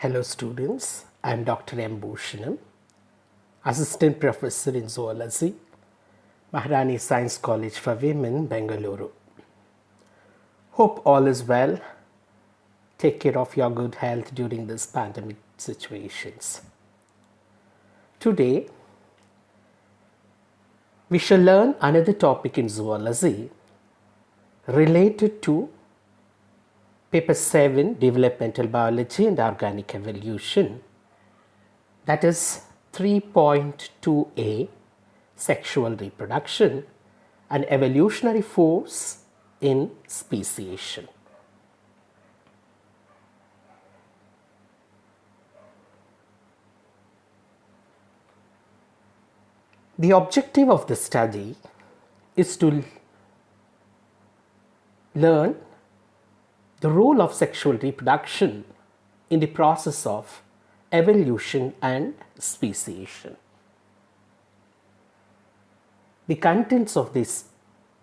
Hello students, I am Dr. M. Bhushanam, Assistant Professor in Zoology, Maharani Science College for Women, Bengaluru. Hope all is well. Take care of your good health during these pandemic situations. Today, we shall learn another topic in zoology related to Paper 7, Developmental Biology and Organic Evolution, that is 3.2a, Sexual Reproduction, an Evolutionary Force in Speciation. The objective of the study is to learn the role of sexual reproduction in the process of evolution and speciation. The contents of this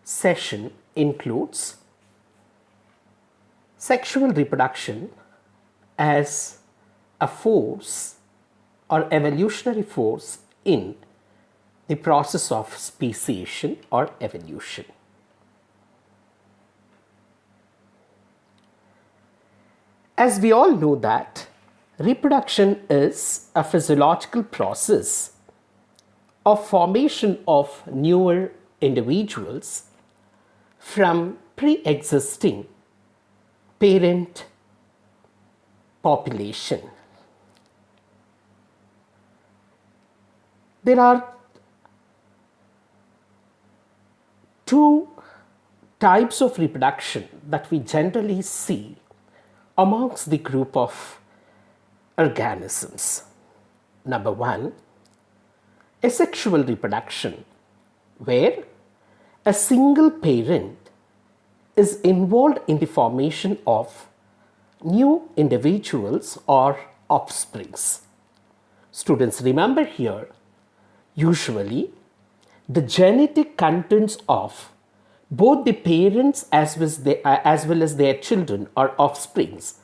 session includes sexual reproduction as a force or evolutionary force in the process of speciation or evolution. As we all know that reproduction is a physiological process of formation of newer individuals from pre-existing parent population. There are two types of reproduction that we generally see amongst the group of organisms. Number one, asexual reproduction, where a single parent is involved in the formation of new individuals or offsprings. Students, remember here, usually the genetic contents of both the parents as well as their children or offsprings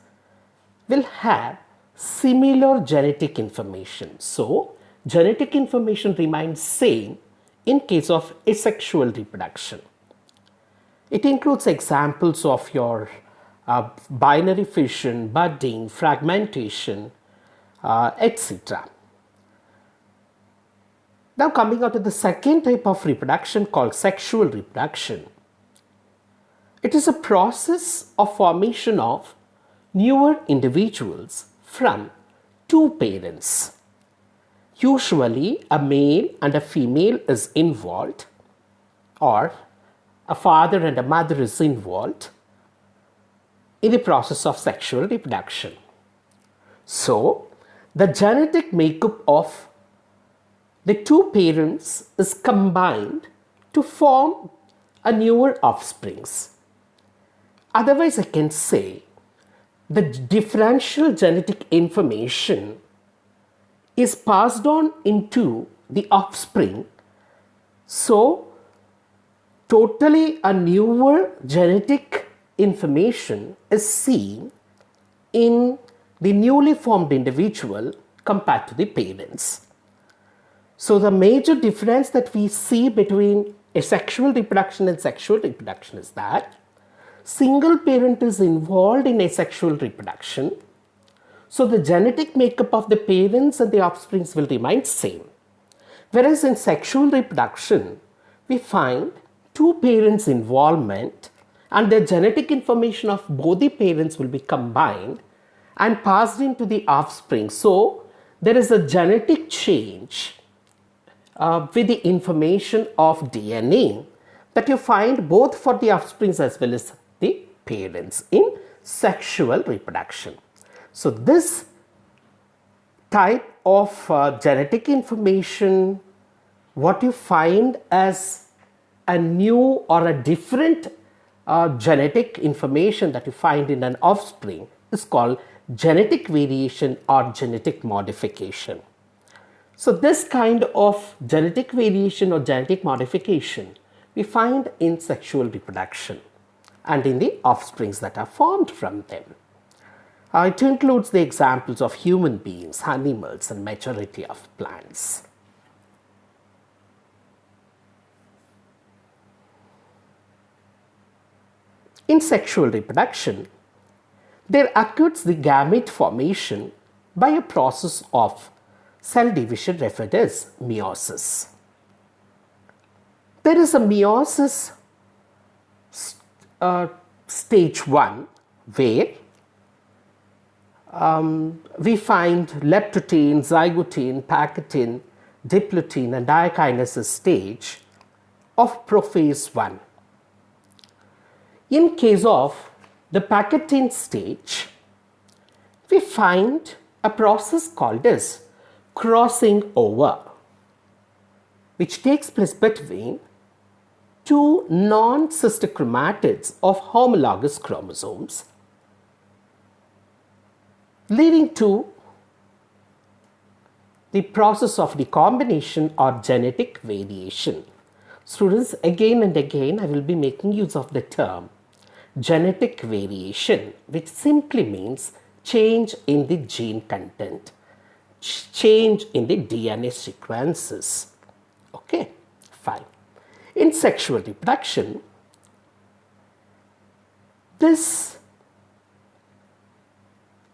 will have similar genetic information. So, genetic information remains same in case of asexual reproduction. It includes examples of your binary fission, budding, fragmentation, etc. Now coming on to the second type of reproduction called sexual reproduction. It is a process of formation of newer individuals from two parents. Usually a male and a female is involved, or a father and a mother is involved in the process of sexual reproduction. So the genetic makeup of the two parents is combined to form a newer offsprings. Otherwise, I can say the differential genetic information is passed on into the offspring. So, totally a newer genetic information is seen in the newly formed individual compared to the parents. So the major difference that we see between asexual reproduction and sexual reproduction is that single parent is involved in asexual reproduction. So the genetic makeup of the parents and the offsprings will remain same. Whereas in sexual reproduction, we find two parents' involvement and the genetic information of both the parents will be combined and passed into the offspring. So there is a genetic change with the information of DNA that you find both for the offsprings as well as the parents in sexual reproduction. So this type of genetic information, what you find as a new or a different genetic information that you find in an offspring is called genetic variation or genetic modification. So this kind of genetic variation or genetic modification we find in sexual reproduction and in the offsprings that are formed from them. It includes the examples of human beings, animals, and majority of plants. In sexual reproduction, there occurs the gamete formation by a process of cell division referred as meiosis. There is a meiosis stage 1 where we find leptotene, zygotene, pachytene, diplotene, and diakinesis stage of prophase 1. In case of the pachytene stage, we find a process called as crossing over, which takes place between two non-sister chromatids of homologous chromosomes, leading to the process of recombination or genetic variation. Students, again and again I will be making use of the term genetic variation, which simply means change in the gene content, change in the DNA sequences. Okay, fine. In sexual reproduction, this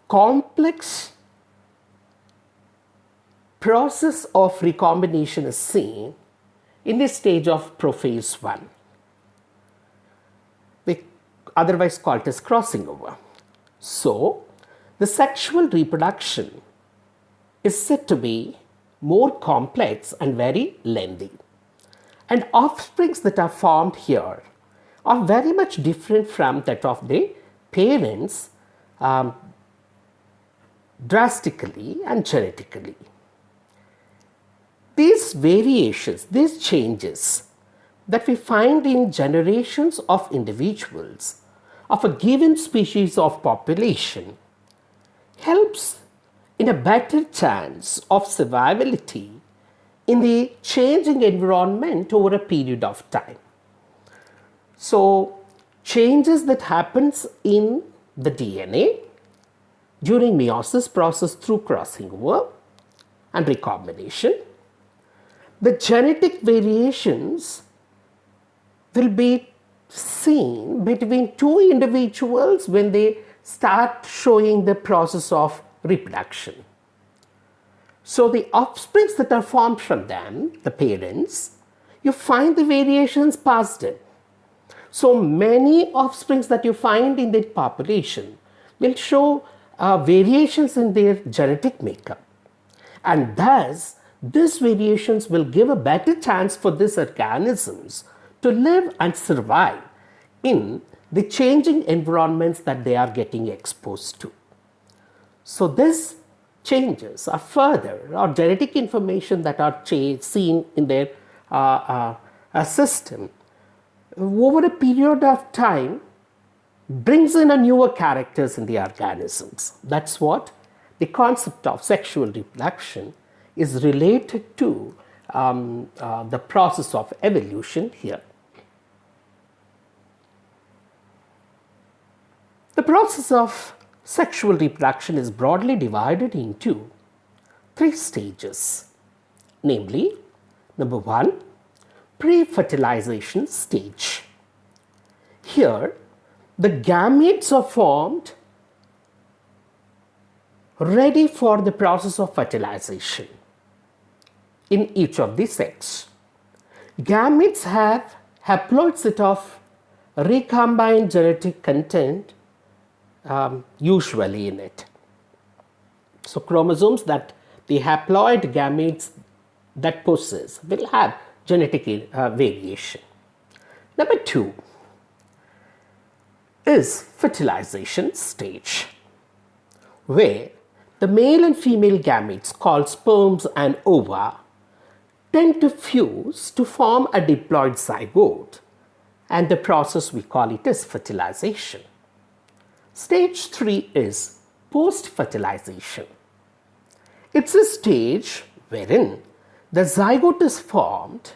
complex process of recombination is seen in the stage of prophase 1, otherwise called as crossing over. So, the sexual reproduction is said to be more complex and very lengthy. And offsprings that are formed here are very much different from that of the parents drastically and genetically. These variations, these changes that we find in generations of individuals of a given species of population helps in a better chance of survivability in the changing environment over a period of time. So, changes that happens in the DNA during meiosis process through crossing over and recombination, the genetic variations will be seen between two individuals when they start showing the process of reproduction. So the offsprings that are formed from them, the parents, you find the variations passed in. So many offsprings that you find in the population will show variations in their genetic makeup. And thus, these variations will give a better chance for these organisms to live and survive in the changing environments that they are getting exposed to. So these changes are further, or genetic information that are seen in their system over a period of time brings in a newer characters in the organisms. That's what the concept of sexual reproduction is related to the process of evolution here. The process of sexual reproduction is broadly divided into 3 stages, namely, number 1, pre-fertilization stage. Here, the gametes are formed ready for the process of fertilization in each of the sex. Gametes have haploid set of recombined genetic content usually in it. So chromosomes that the haploid gametes that possess will have genetic variation. Number 2 is fertilization stage, where the male and female gametes called sperms and ova tend to fuse to form a diploid zygote, and the process we call it as fertilization. Stage 3 is post-fertilization. It's a stage wherein the zygote is formed,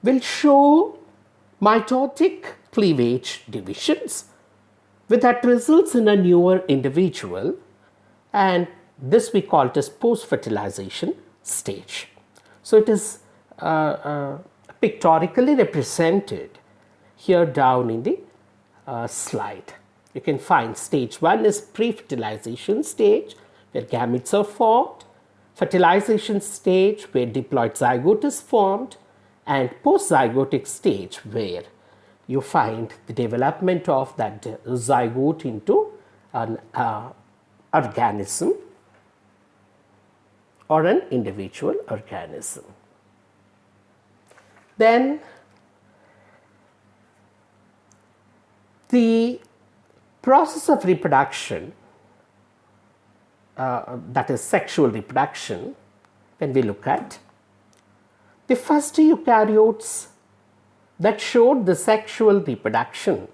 will show mitotic cleavage divisions, with that results in a newer individual, and this we call it as post-fertilization stage. So it is pictorially represented here down in the slide. You can find stage 1 is pre-fertilization stage, where gametes are formed, fertilization stage where diploid zygote is formed, and post-zygotic stage where you find the development of that zygote into an organism or an individual organism. Then the process of reproduction, that is sexual reproduction, when we look at the first eukaryotes that showed the sexual reproduction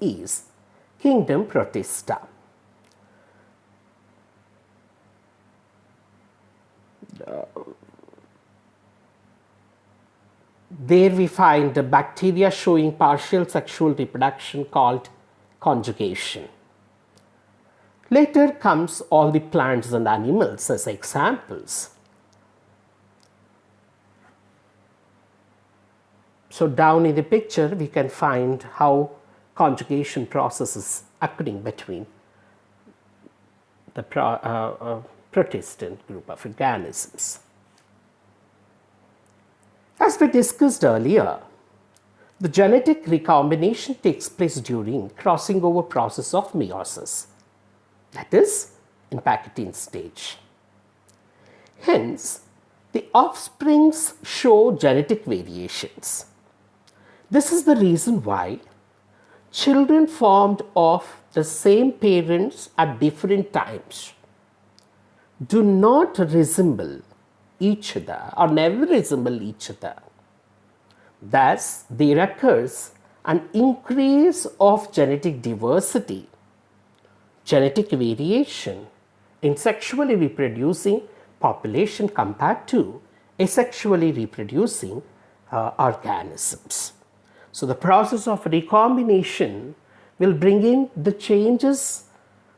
is kingdom Protista. There we find the bacteria showing partial sexual reproduction called conjugation. Later comes all the plants and animals as examples. So down in the picture we can find how conjugation process is occurring between the Protestant group of organisms. As we discussed earlier, the genetic recombination takes place during crossing over process of meiosis, that is in packaging stage. Hence, the offsprings show genetic variations. This is the reason why children formed of the same parents at different times do not resemble each other or never resemble each other. Thus, there occurs an increase of genetic diversity, genetic variation in sexually reproducing population compared to asexually reproducing organisms. So the process of recombination will bring in the changes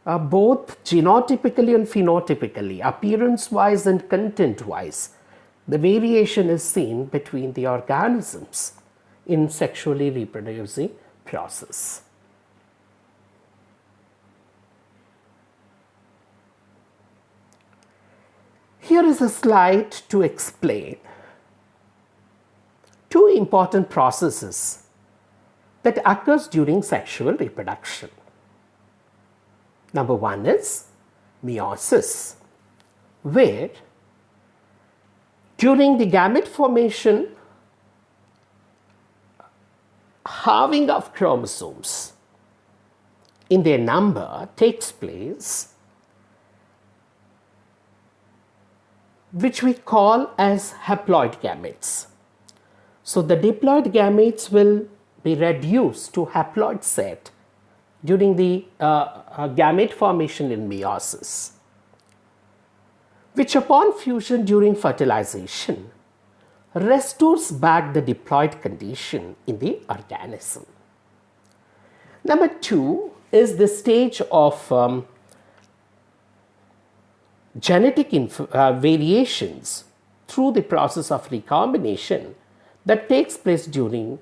both genotypically and phenotypically, appearance-wise and content-wise. The variation is seen between the organisms in sexually reproducing process. Here is a slide to explain two important processes that occurs during sexual reproduction. Number one is meiosis, where during the gamete formation, halving of chromosomes in their number takes place, which we call as haploid gametes. So the diploid gametes will be reduced to haploid set during the gamete formation in meiosis, which upon fusion during fertilization restores back the diploid condition in the organism. Number two is the stage of genetic variations through the process of recombination that takes place during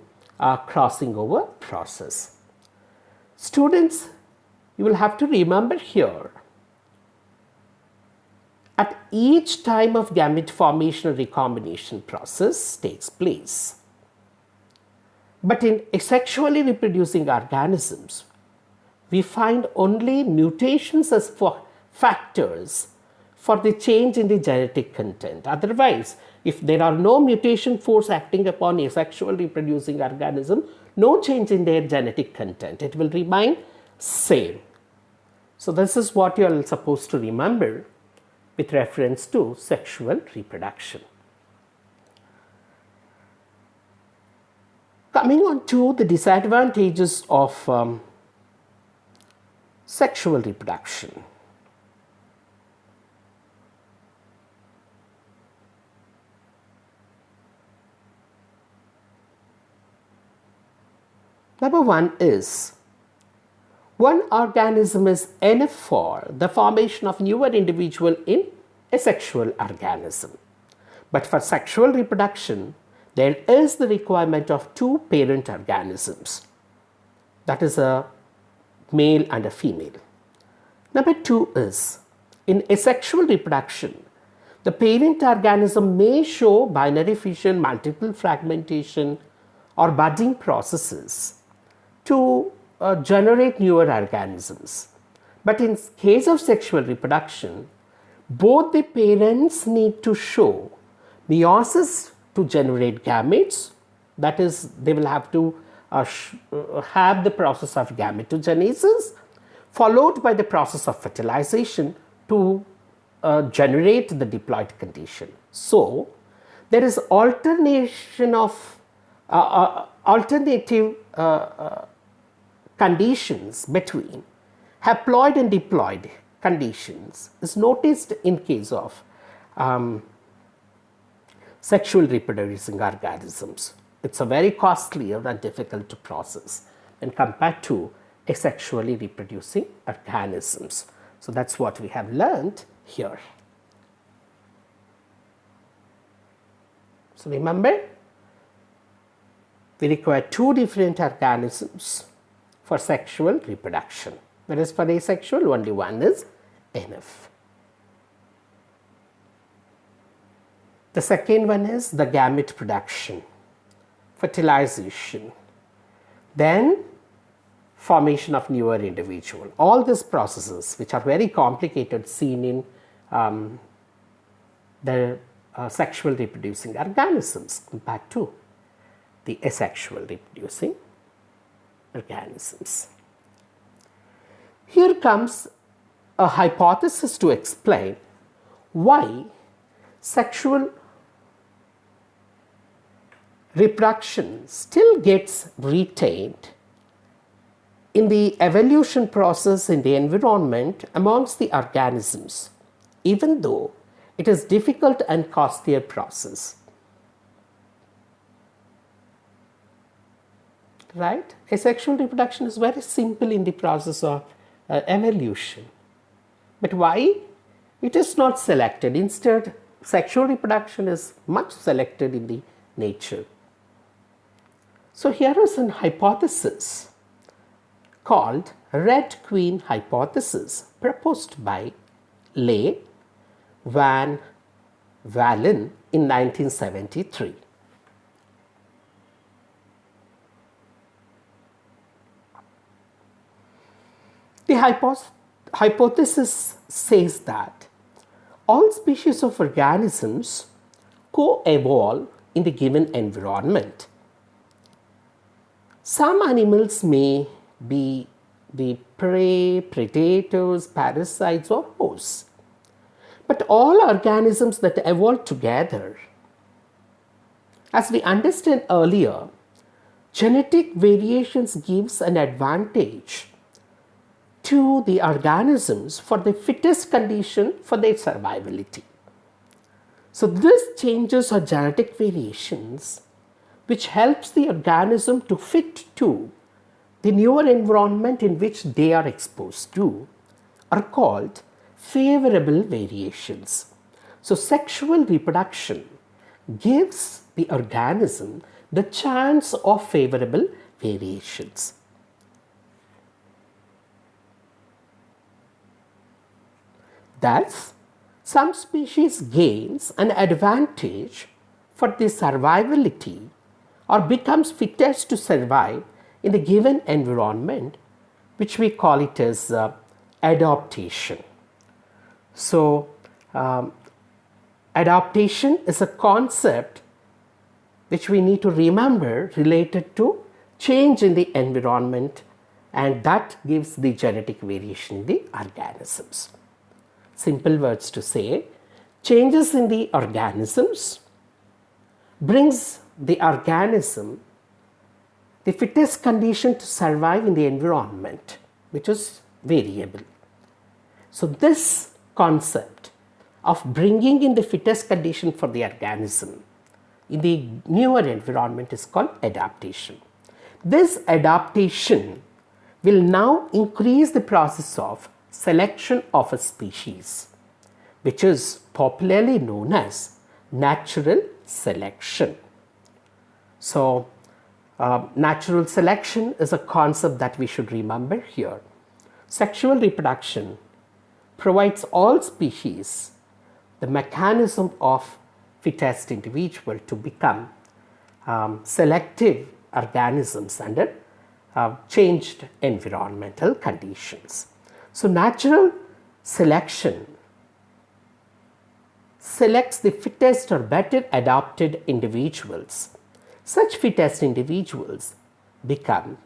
crossing over process. Students, you will have to remember here, at each time of gamete formation or recombination process takes place. But in asexually reproducing organisms, we find only mutations as factors for the change in the genetic content. Otherwise, if there are no mutation force acting upon asexual reproducing organism, no change in their genetic content. It will remain same. So this is what you are supposed to remember with reference to sexual reproduction. Coming on to the disadvantages of sexual reproduction. Number one is one organism is enough for the formation of newer individual in a sexual organism. But for sexual reproduction, there is the requirement of two parent organisms, that is a male and a female. Number two is, in asexual reproduction, the parent organism may show binary fission, multiple fragmentation, or budding processes to generate newer organisms. But in case of sexual reproduction, both the parents need to show meiosis to generate gametes, that is, they will have to have the process of gametogenesis, followed by the process of fertilization to generate the diploid condition. So, there is alternation of alternative conditions between haploid and diploid conditions is noticed in case of sexual reproducing organisms. It's a very costly and difficult to process when compared to asexually reproducing organisms. So that's what we have learned here. So remember, we require two different organisms for sexual reproduction, whereas for asexual only one is enough. The second one is the gamete production, fertilization, then formation of newer individual. All these processes, which are very complicated, seen in the sexual reproducing organisms compared to the asexual reproducing organisms. Here comes a hypothesis to explain why sexual reproduction still gets retained in the evolution process in the environment amongst the organisms, even though it is difficult and costlier process. Right? Asexual reproduction is very simple in the process of evolution. But why? It is not selected. Instead, sexual reproduction is much selected in the nature. So here is an hypothesis called Red Queen hypothesis proposed by Ley van Walen in 1973. The hypothesis says that all species of organisms co-evolve in the given environment. Some animals may be the prey, predators, parasites, or hosts. But all organisms that evolve together, as we understand earlier, genetic variations gives an advantage to the organisms for the fittest condition for their survivability. So these changes or genetic variations which helps the organism to fit to the newer environment in which they are exposed to are called favorable variations. So sexual reproduction gives the organism the chance of favorable variations. Thus, some species gains an advantage for the survivability or becomes fittest to survive in the given environment, which we call it as adaptation. So, adaptation is a concept which we need to remember related to change in the environment, and that gives the genetic variation in the organisms. Simple words to say, changes in the organisms brings the organism the fittest condition to survive in the environment, which is variable. So this concept of bringing in the fittest condition for the organism in the newer environment is called adaptation. This adaptation will now increase the process of selection of a species, which is popularly known as natural selection. So, natural selection is a concept that we should remember here. Sexual reproduction provides all species the mechanism of fittest individual to become selective organisms under changed environmental conditions. So, natural selection selects the fittest or better adapted individuals. Such fittest individuals become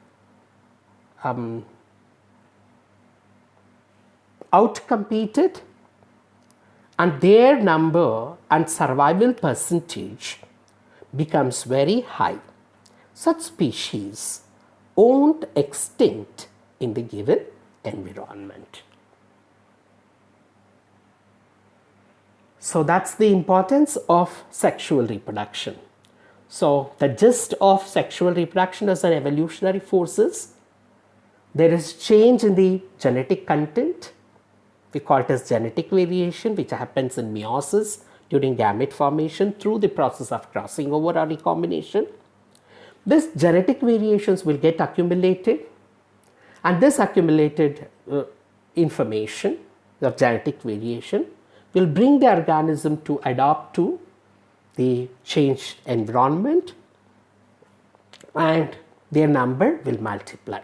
outcompeted, and their number and survival percentage becomes very high. Such species won't extinct in the given environment. So that's the importance of sexual reproduction. So the gist of sexual reproduction as an evolutionary force is there is change in the genetic content. We call it as genetic variation, which happens in meiosis during gamete formation through the process of crossing over or recombination. These genetic variations will get accumulated, and this accumulated information of genetic variation will bring the organism to adapt to the changed environment, and their number will multiply.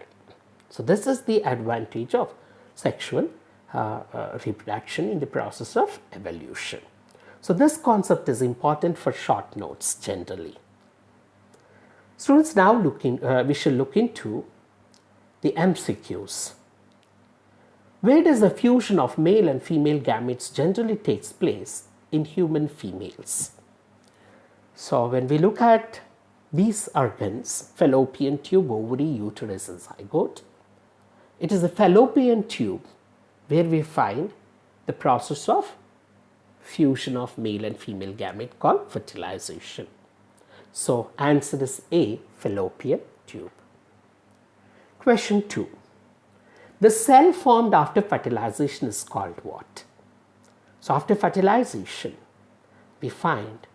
So this is the advantage of sexual reproduction in the process of evolution. So this concept is important for short notes generally. Students, now we shall look into the MCQs. Where does the fusion of male and female gametes generally takes place in human females? So when we look at these organs, fallopian tube, ovary, uterus and zygote, it is the fallopian tube where we find the process of fusion of male and female gamete called fertilization. So answer is A, fallopian tube. Question 2. The cell formed after fertilization is called what? So after fertilization, we find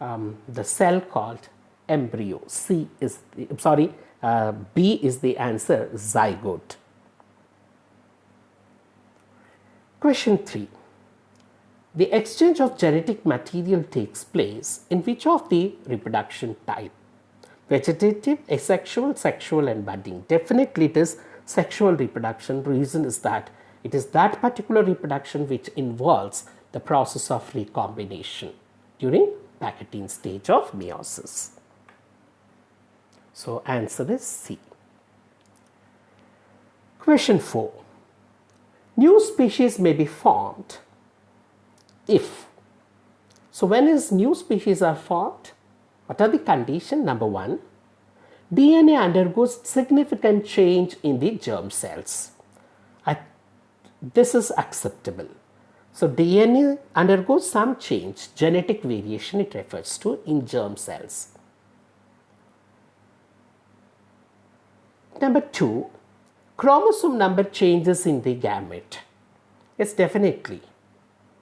the cell called embryo. B is the answer, zygote. Question 3. The exchange of genetic material takes place in which of the reproduction type? Vegetative, asexual, sexual and budding. Definitely it is sexual reproduction. Reason is that it is that particular reproduction which involves the process of recombination during packaging stage of meiosis. So answer is C. Question 4. New species may be formed if. So when is new species are formed? What are the conditions? Number 1, DNA undergoes significant change in the germ cells. This is acceptable. So DNA undergoes some change, genetic variation it refers to, in germ cells. Number 2, chromosome number changes in the gamete. Yes, definitely.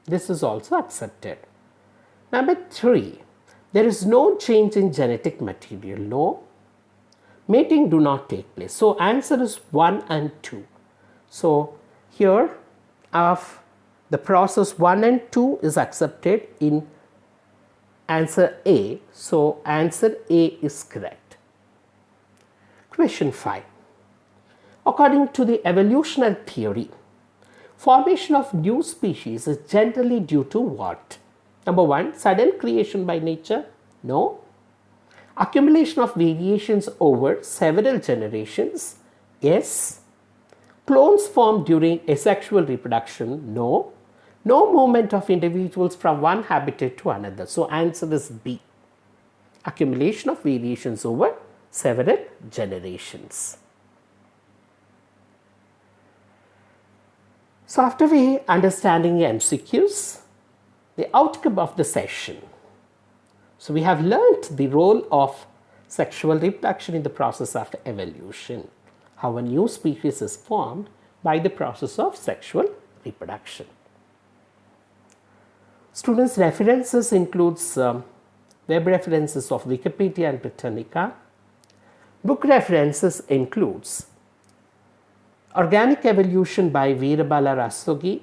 This is also accepted. Number 3, there is no change in genetic material. No. Mating do not take place. So answer is 1 and 2. So here of the process 1 and 2 is accepted in answer A. So answer A is correct. Question 5. According to the evolutionary theory, formation of new species is generally due to what? Number 1, sudden creation by nature? No. Accumulation of variations over several generations? Yes. Clones formed during asexual reproduction? No. No movement of individuals from one habitat to another. So answer is B. Accumulation of variations over several generations. So after we understanding MCQs, the outcome of the session. So we have learnt the role of sexual reproduction in the process of evolution, how a new species is formed by the process of sexual reproduction. Students' references includes web references of Wikipedia and Britannica. Book references includes Organic Evolution by Veerabala Rastogi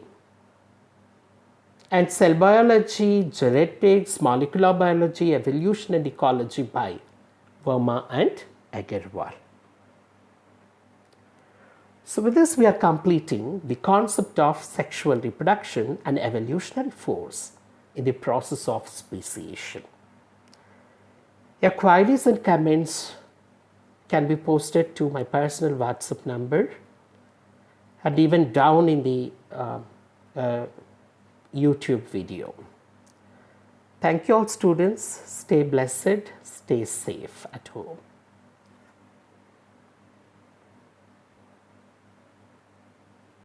and Cell Biology, Genetics, Molecular Biology, Evolution and Ecology by Verma and Agarwal. So with this we are completing the concept of sexual reproduction and evolutionary force in the process of speciation. Your queries and comments can be posted to my personal WhatsApp number and even down in the YouTube video. Thank you all students. Stay blessed, stay safe at home.